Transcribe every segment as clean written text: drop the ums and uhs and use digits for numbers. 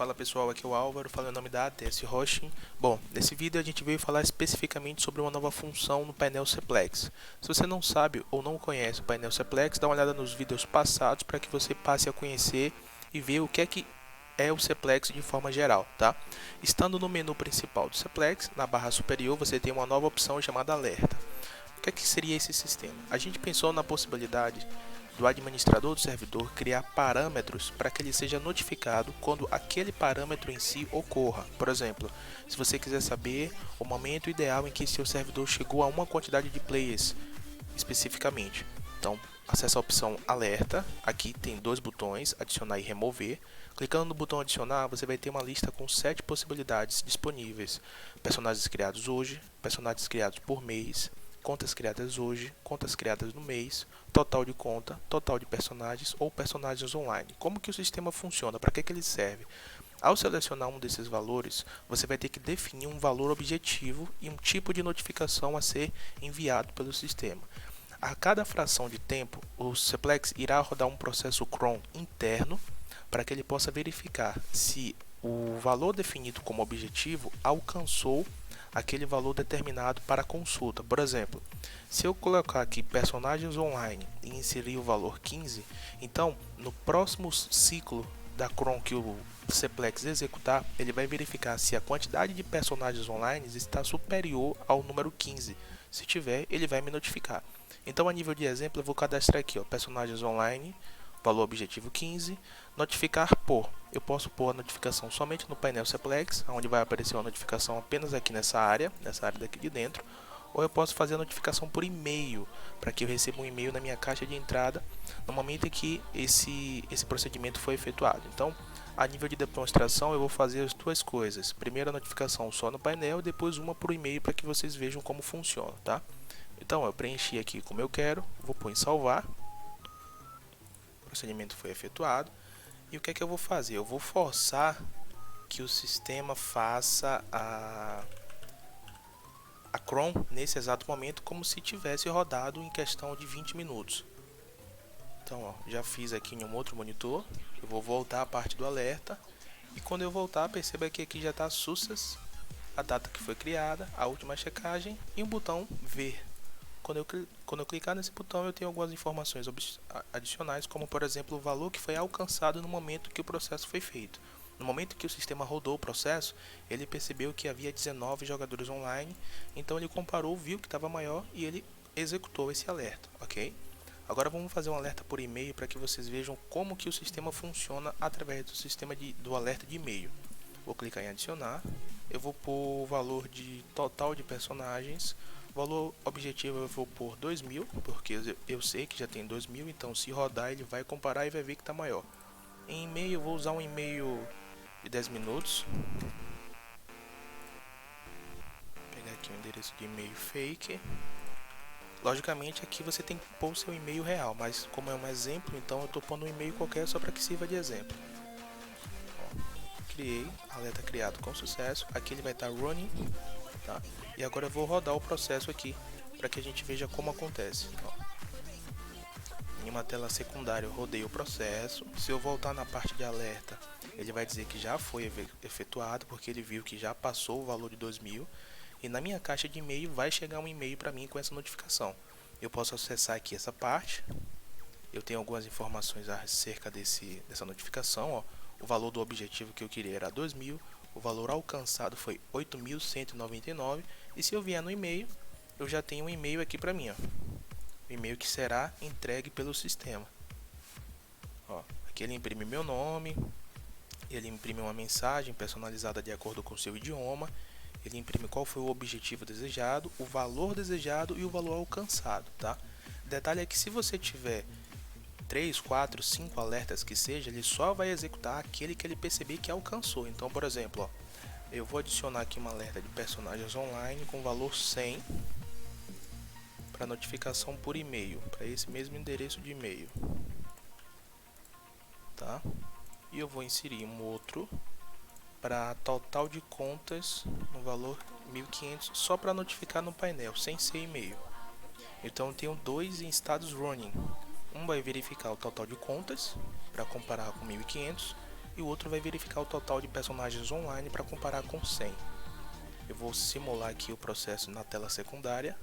Fala pessoal, aqui é o Álvaro, falando em nome da ATS Hosting. Bom, nesse vídeo a gente veio falar especificamente sobre uma nova função no painel Seplex. Se você não sabe ou não conhece o painel Seplex, dá uma olhada nos vídeos passados para que você passe a conhecer e ver o que é o Seplex de forma geral, tá? Estando no menu principal do Seplex, na barra superior você tem uma nova opção chamada Alerta. O que seria esse sistema? A gente pensou na possibilidade do administrador do servidor criar parâmetros para que ele seja notificado quando aquele parâmetro em si ocorra. Por exemplo, se você quiser saber o momento ideal em que seu servidor chegou a uma quantidade de players especificamente. Então, acesse a opção Alerta. Aqui tem dois botões, adicionar e remover. Clicando no botão adicionar, você vai ter uma lista com 7 possibilidades disponíveis. Personagens criados hoje, personagens criados por mês, contas criadas hoje, contas criadas no mês, total de conta, total de personagens ou personagens online. Como que o sistema funciona? Para que ele serve? Ao selecionar um desses valores, você vai ter que definir um valor objetivo e um tipo de notificação a ser enviado pelo sistema. A cada fração de tempo, o Seplex irá rodar um processo cron interno para que ele possa verificar se o valor definido como objetivo alcançou aquele valor determinado para consulta. Por exemplo, se eu colocar aqui personagens online e inserir o valor 15, então no próximo ciclo da cron que o Seplex executar, ele vai verificar se a quantidade de personagens online está superior ao número 15. Se tiver, ele vai me notificar. Então, a nível de exemplo, eu vou cadastrar aqui, personagens online, valor objetivo 15, notificar por. Eu posso pôr a notificação somente no painel Seplex, onde vai aparecer uma notificação apenas aqui nessa área daqui de dentro, ou eu posso fazer a notificação por e-mail, para que eu receba um e-mail na minha caixa de entrada no momento em que esse procedimento foi efetuado. Então, a nível de demonstração, eu vou fazer as duas coisas. Primeiro a notificação só no painel e depois uma por e-mail para que vocês vejam como funciona, tá? Então, eu preenchi aqui como eu quero, vou pôr em salvar. O procedimento foi efetuado. E o que é que eu vou fazer? Eu vou forçar que o sistema faça a cron nesse exato momento como se tivesse rodado em questão de 20 minutos. Então, já fiz aqui em um outro monitor. Eu vou voltar à parte do alerta. E quando eu voltar, perceba que aqui já está success, a data que foi criada, a última checagem e um botão ver. Quando eu clicar nesse botão, eu tenho algumas informações adicionais, como por exemplo o valor que foi alcançado no momento que o processo foi feito. No momento que o sistema rodou o processo, ele percebeu que havia 19 jogadores online, então ele comparou, viu que estava maior e ele executou esse alerta, ok? Agora vamos fazer um alerta por e-mail para que vocês vejam como que o sistema funciona através do sistema do alerta de e-mail. Vou clicar em adicionar, eu vou pôr o valor de total de personagens. Valor objetivo eu vou por 2000, porque eu sei que já tem 2000, então se rodar ele vai comparar e vai ver que está maior. Em e-mail eu vou usar um e-mail de 10 minutos. Vou pegar aqui o endereço de e-mail fake. Logicamente aqui você tem que pôr o seu e-mail real, mas como é um exemplo, então eu estou pondo um e-mail qualquer só para que sirva de exemplo. Criei, alerta criado com sucesso, aqui ele vai estar running, tá? E agora eu vou rodar o processo aqui para que a gente veja como acontece. Em uma tela secundária eu rodei o processo. Se eu voltar na parte de alerta, ele vai dizer que já foi efetuado, porque ele viu que já passou o valor de 2000. E na minha caixa de e-mail vai chegar um e-mail para mim com essa notificação. Eu posso acessar aqui essa parte. Eu tenho algumas informações acerca dessa notificação. O valor do objetivo que eu queria era 2000. O valor alcançado foi 8.199. E se eu vier no e-mail, eu já tenho um e-mail aqui para mim. O e-mail que será entregue pelo sistema. Aqui ele imprime meu nome. Ele imprime uma mensagem personalizada de acordo com o seu idioma. Ele imprime qual foi o objetivo desejado, o valor desejado e o valor alcançado, tá? Detalhe é que se você tiver 3, 4, 5 alertas que seja, ele só vai executar aquele que ele perceber que alcançou. Então, por exemplo, eu vou adicionar aqui uma alerta de personagens online com valor 100 para notificação por e-mail, para esse mesmo endereço de e-mail, tá? E eu vou inserir um outro para total de contas no valor 1500 só para notificar no painel, sem ser e-mail. Então eu tenho dois em estados running. Um vai verificar o total de contas para comparar com 1500 e o outro vai verificar o total de personagens online para comparar com 100. Eu vou simular aqui o processo na tela secundária.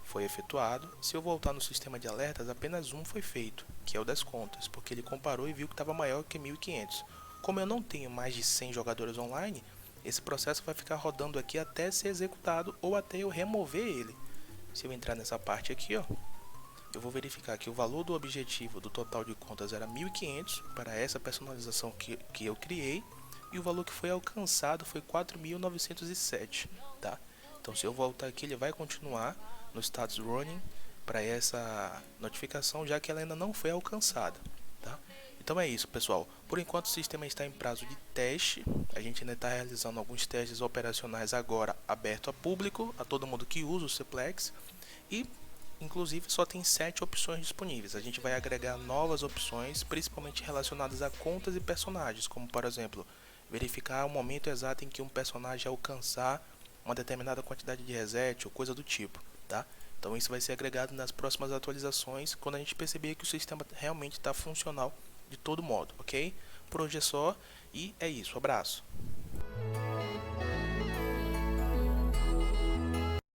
Foi efetuado. Se eu voltar no sistema de alertas, apenas um foi feito, que é o das contas, porque ele comparou e viu que estava maior que 1500. Como eu não tenho mais de 100 jogadores online, esse processo vai ficar rodando aqui até ser executado ou até eu remover ele. Se eu entrar nessa parte aqui, ó, eu vou verificar que o valor do objetivo do total de contas era 1500 para essa personalização que eu criei, e o valor que foi alcançado foi 4907, tá? Então se eu voltar aqui, ele vai continuar no status running para essa notificação, já que ela ainda não foi alcançada, tá? Então é isso, pessoal. Por enquanto o sistema está em prazo de teste. A gente ainda está realizando alguns testes operacionais agora, aberto a público, a todo mundo que usa o Cplex. E inclusive só tem 7 opções disponíveis. A gente vai agregar novas opções, principalmente relacionadas a contas e personagens, como por exemplo, verificar o momento exato em que um personagem alcançar uma determinada quantidade de reset ou coisa do tipo, tá? Então isso vai ser agregado nas próximas atualizações, quando a gente perceber que o sistema realmente está funcional de todo modo, ok? Por hoje é só, e é isso, abraço!